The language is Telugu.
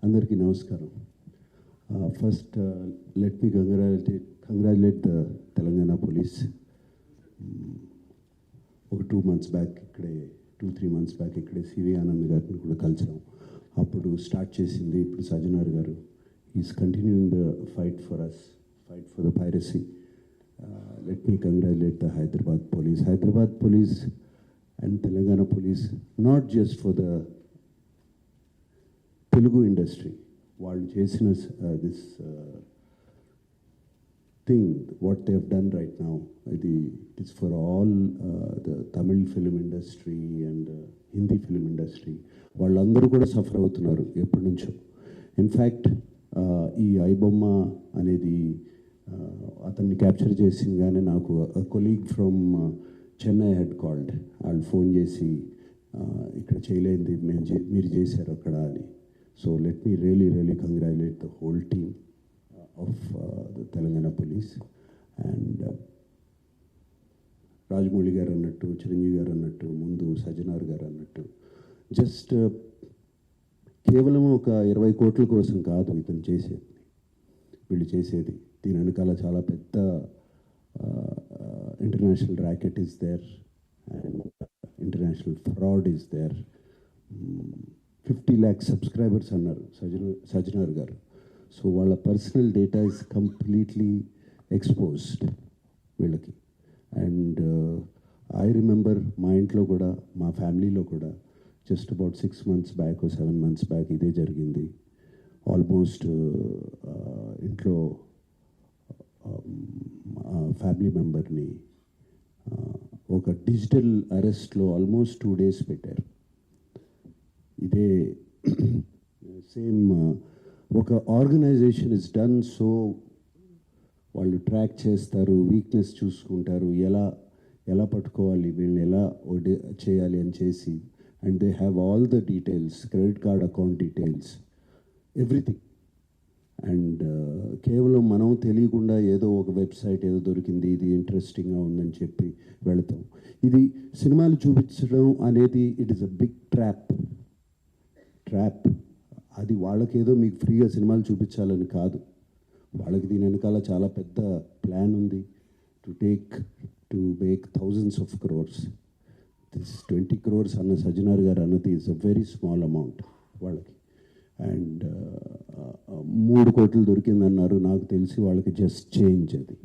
అందరికీ నమస్కారం. First let me congratulate the Telangana police. ఒక 2 months బ్యాక్ ఇక్కడే 2-3 months బ్యాక్ ఇక్కడే సివి ఆనంద్ గారిని కూడా కలిసాం. అప్పుడు స్టార్ట్ చేసింది ఇప్పుడు సజ్జనార్ గారు. Is continuing the fight for us, fight for the piracy. Let me congratulate the Hyderabad police and Telangana police, not just for the Telugu industry. వాళ్ళు చేసిన this thing what they have done right now, it's for all the Tamil film industry and Hindi film industry. వాళ్ళందరూ కూడా సఫర్ అవుతున్నారు ఎప్పటి నుంచో. ఇన్ఫ్యాక్ట్ ఈ ఐబొమ్మ అనేది అతన్ని క్యాప్చర్ చేసిందిగానే నాకు colleague from Chennai head called. వాళ్ళు ఫోన్ చేసి ఇక్కడ చేయలేంది మీరు చేశారు అక్కడ అని. So let me really congratulate the whole team of the Telangana police. And Rajamouli గారు అన్నట్టు, చిరంజీవి గారు అన్నట్టు, ముందు సజ్జనార్ గారు అన్నట్టు, జస్ట్ కేవలం ఒక 20 కోట్ల కోసం కాదు ఇతను చేసేది, వీళ్ళు చేసేది. దీని వెనకాల చాలా పెద్ద international racket is there and international fraud is there. 50 lakh subscribers అన్నారు సజ్జనార్ గారు. సో వాళ్ళ personal data is completely exposed వీళ్ళకి. అండ్ ఐ రిమెంబర్ మా ఇంట్లో కూడా, మా ఫ్యామిలీలో కూడా just about 6 months back, 7 months back ఇదే జరిగింది. ఆల్మోస్ట్ ఇంట్లో ఫ్యామిలీ మెంబర్ని ఒక డిజిటల్ అరెస్ట్లో ఆల్మోస్ట్ 2 days పెట్టారు. ఇదే సేమ్ ఒక ఆర్గనైజేషన్ ఇస్ డన్. సో వాళ్ళు ట్రాక్ చేస్తారు, వీక్నెస్ చూసుకుంటారు, ఎలా పట్టుకోవాలి, వీళ్ళని ఎలా చేయాలి అని చేసి. And they have all the details, credit card account details, everything. And కేవలం మనం తెలియకుండా ఏదో ఒక వెబ్సైట్ ఏదో దొరికింది, ఇది ఇంట్రెస్టింగ్గా ఉందని చెప్పి వెళతాం. ఇది సినిమాలు చూపించడం అనేది it is a big trap. అది వాళ్ళకేదో మీకు ఫ్రీగా సినిమాలు చూపించాలని కాదు, వాళ్ళకి దీని వెనకాల చాలా పెద్ద ప్లాన్ ఉంది. To make thousands of crores. This 20 crores అన్న సజ్జనార్ గారు అన్నది is a very small amount వాళ్ళకి. అండ్ 3 కోట్లు దొరికిందన్నారు. నాకు తెలిసి వాళ్ళకి జస్ట్ చేంజ్ అది.